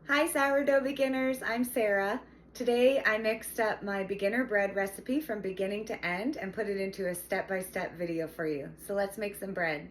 Hi sourdough beginners, I'm Sarah. Today I mixed up my beginner bread recipe from beginning to end and put it into a step-by-step video for you. So let's make some bread.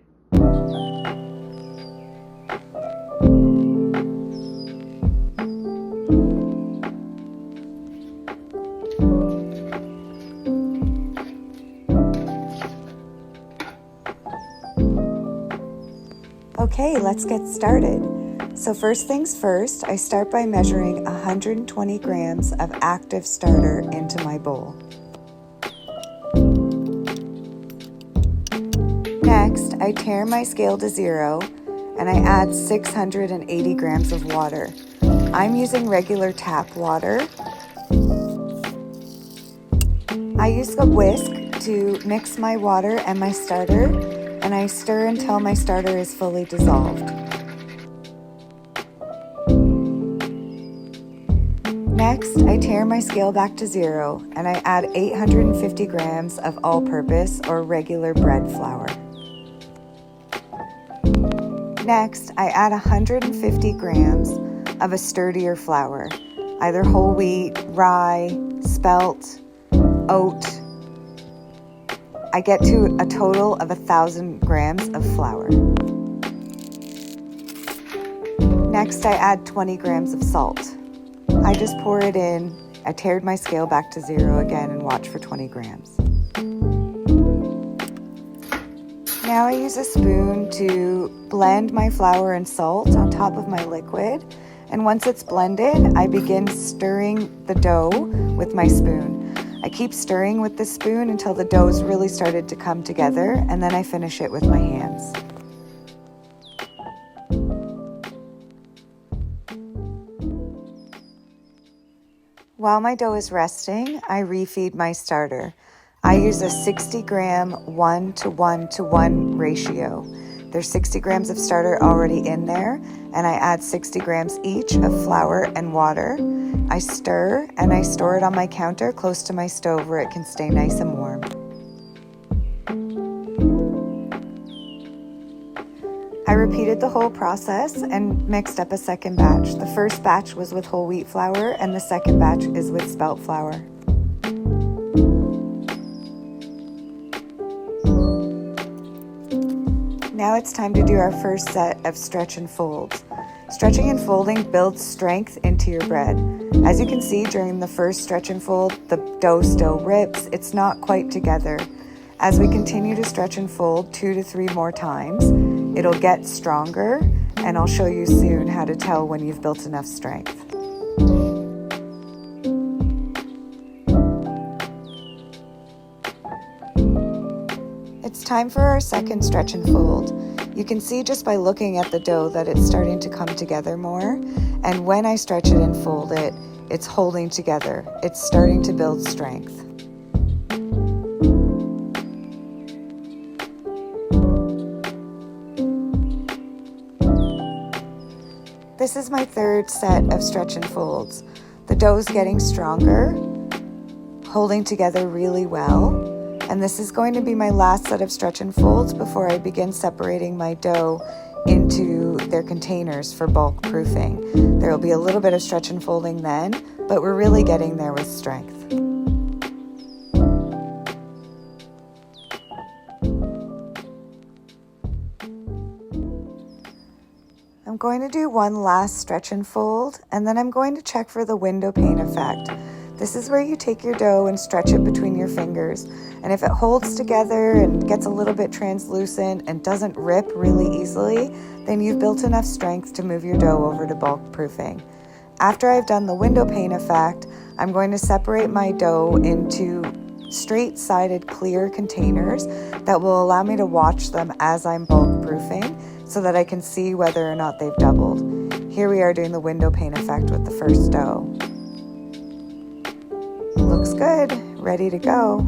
Okay, let's get started. So first things first, I start by measuring 120 grams of active starter into my bowl. Next, I tare my scale to 0 and I add 680 grams of water. I'm using regular tap water. I use a whisk to mix my water and my starter, and I stir until my starter is fully dissolved. Next, I tare my scale back to 0 and I add 850 grams of all-purpose or regular bread flour. Next, I add 150 grams of a sturdier flour, either whole wheat, rye, spelt, oat. I get to a total of 1,000 grams of flour. Next, I add 20 grams of salt. I just pour it in. I tared my scale back to 0 again and watch for 20 grams. Now I use a spoon to blend my flour and salt on top of my liquid. And once it's blended, I begin stirring the dough with my spoon. I keep stirring with the spoon until the dough's really started to come together, and then I finish it with my hands. While my dough is resting, I refeed my starter. I use a 60-gram 1:1:1 ratio. There's 60 grams of starter already in there, and I add 60 grams each of flour and water. I stir, and I store it on my counter close to my stove where it can stay nice and warm. I repeated the whole process and mixed up a second batch. The first batch was with whole wheat flour, and the second batch is with spelt flour. Now it's time to do our first set of stretch and folds. Stretching and folding builds strength into your bread. As you can see, during the first stretch and fold, the dough still rips. It's not quite together. As we continue to stretch and fold 2 to 3 more times, it'll get stronger, and I'll show you soon how to tell when you've built enough strength. It's time for our second stretch and fold. You can see just by looking at the dough that it's starting to come together more, and when I stretch it and fold it, it's holding together. It's starting to build strength. This is my third set of stretch and folds. The dough's getting stronger, holding together really well. And this is going to be my last set of stretch and folds before I begin separating my dough into their containers for bulk proofing. There will be a little bit of stretch and folding then, but we're really getting there with strength. I'm going to do one last stretch and fold, and then I'm going to check for the window pane effect. This is where you take your dough and stretch it between your fingers. And if it holds together and gets a little bit translucent and doesn't rip really easily, then you've built enough strength to move your dough over to bulk proofing. After I've done the window pane effect, I'm going to separate my dough into straight-sided clear containers that will allow me to watch them as I'm bulk proofing so that I can see whether or not they've doubled. Here we are doing the window pane effect with the first dough. Looks good, ready to go.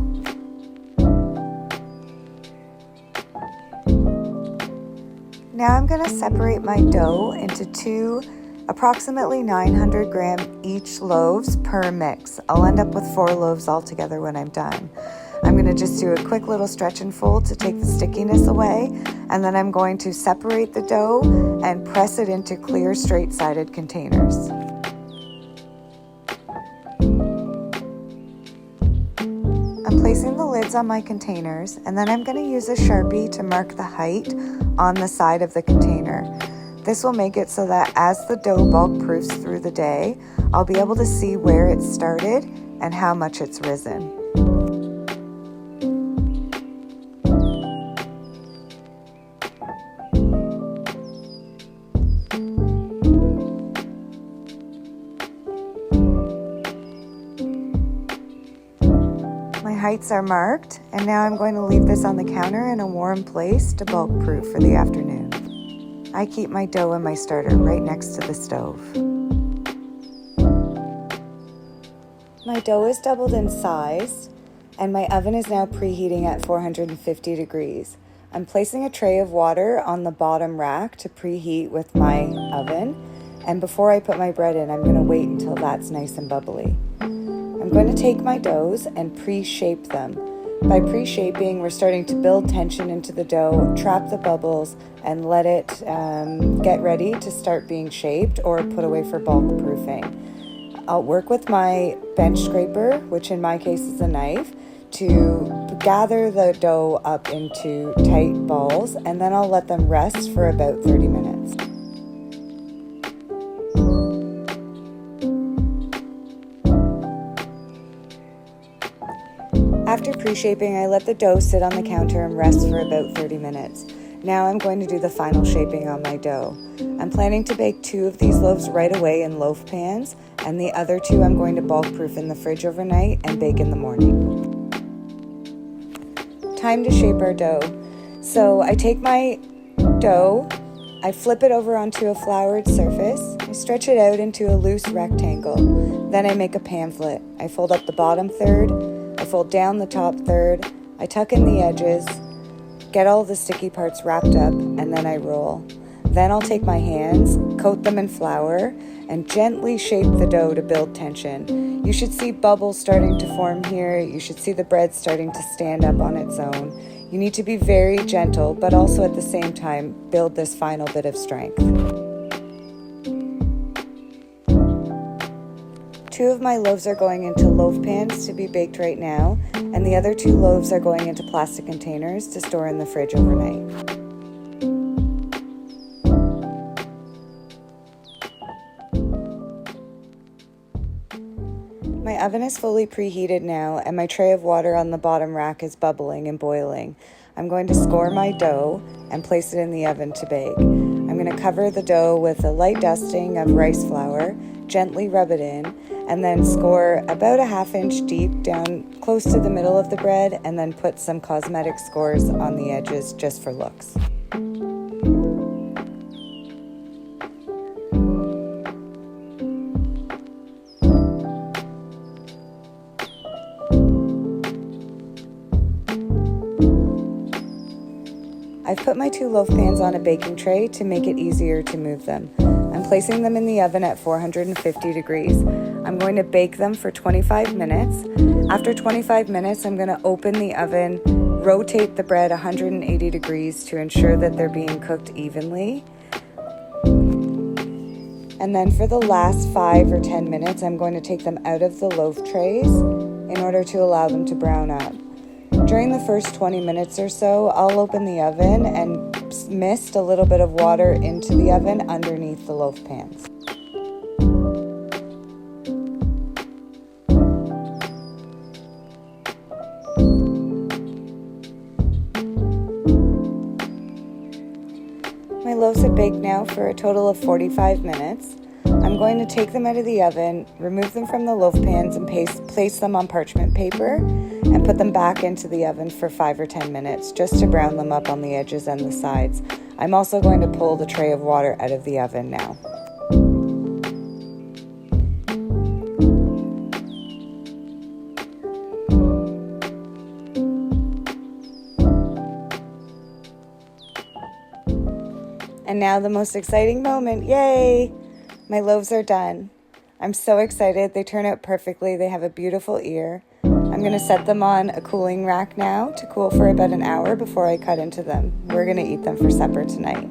Now I'm going to separate my dough into 2 approximately 900 gram each loaves per mix. I'll end up with 4 loaves altogether when I'm done. I'm going going to just do a quick little stretch and fold to take the stickiness away, and then I'm going to separate the dough and press it into clear straight-sided containers. I'm placing the lids on my containers, and then I'm going to use a Sharpie to mark the height on the side of the container. This will make it so that as the dough bulk proofs through the day, I'll be able to see where it started and how much it's risen. My heights are marked, and now I'm going to leave this on the counter in a warm place to bulk proof for the afternoon. I keep my dough and my starter right next to the stove. My dough is doubled in size, and my oven is now preheating at 450 degrees. I'm placing a tray of water on the bottom rack to preheat with my oven, and before I put my bread in, I'm going to wait until that's nice and bubbly. I'm going to take my doughs and pre-shape them. By pre-shaping, we're starting to build tension into the dough, trap the bubbles, and let it get ready to start being shaped or put away for bulk proofing. I'll work with my bench scraper, which in my case is a knife, to gather the dough up into tight balls, and then I'll let them rest for about 30 minutes. After pre-shaping, I let the dough sit on the counter and rest for about 30 minutes. Now I'm going to do the final shaping on my dough. I'm planning to bake 2 of these loaves right away in loaf pans, and the other 2 I'm going to bulk proof in the fridge overnight and bake in the morning. Time to shape our dough. So I take my dough, I flip it over onto a floured surface, I stretch it out into a loose rectangle. Then I make a pamphlet. I fold up the bottom third, I fold down the top third, I tuck in the edges, get all the sticky parts wrapped up, and then I roll. Then I'll take my hands, coat them in flour, and gently shape the dough to build tension. You should see bubbles starting to form here. You should see the bread starting to stand up on its own. You need to be very gentle, but also at the same time build this final bit of strength. 2 of my loaves are going into loaf pans to be baked right now, and the other 2 loaves are going into plastic containers to store in the fridge overnight. My oven is fully preheated now, and my tray of water on the bottom rack is bubbling and boiling. I'm going to score my dough and place it in the oven to bake. I'm going to cover the dough with a light dusting of rice flour, gently rub it in, and then score about a 1/2 inch deep down close to the middle of the bread, and then put some cosmetic scores on the edges just for looks. I've put my 2 loaf pans on a baking tray to make it easier to move them. I'm placing them in the oven at 450 degrees. I'm going to bake them for 25 minutes. After 25 minutes, I'm going to open the oven, rotate the bread 180 degrees to ensure that they're being cooked evenly. And then for the last 5 or 10 minutes, I'm going to take them out of the loaf trays in order to allow them to brown up. During the first 20 minutes or so, I'll open the oven and mist a little bit of water into the oven underneath the loaf pans. My loaves have baked now for a total of 45 minutes. I'm going to take them out of the oven, remove them from the loaf pans, and place them on parchment paper and put them back into the oven for 5 or 10 minutes just to brown them up on the edges and the sides. I'm also going to pull the tray of water out of the oven now. And now the most exciting moment, yay! My loaves are done. I'm so excited. They turn out perfectly. They have a beautiful ear. I'm going to set them on a cooling rack now to cool for about an hour before I cut into them. We're going to eat them for supper tonight.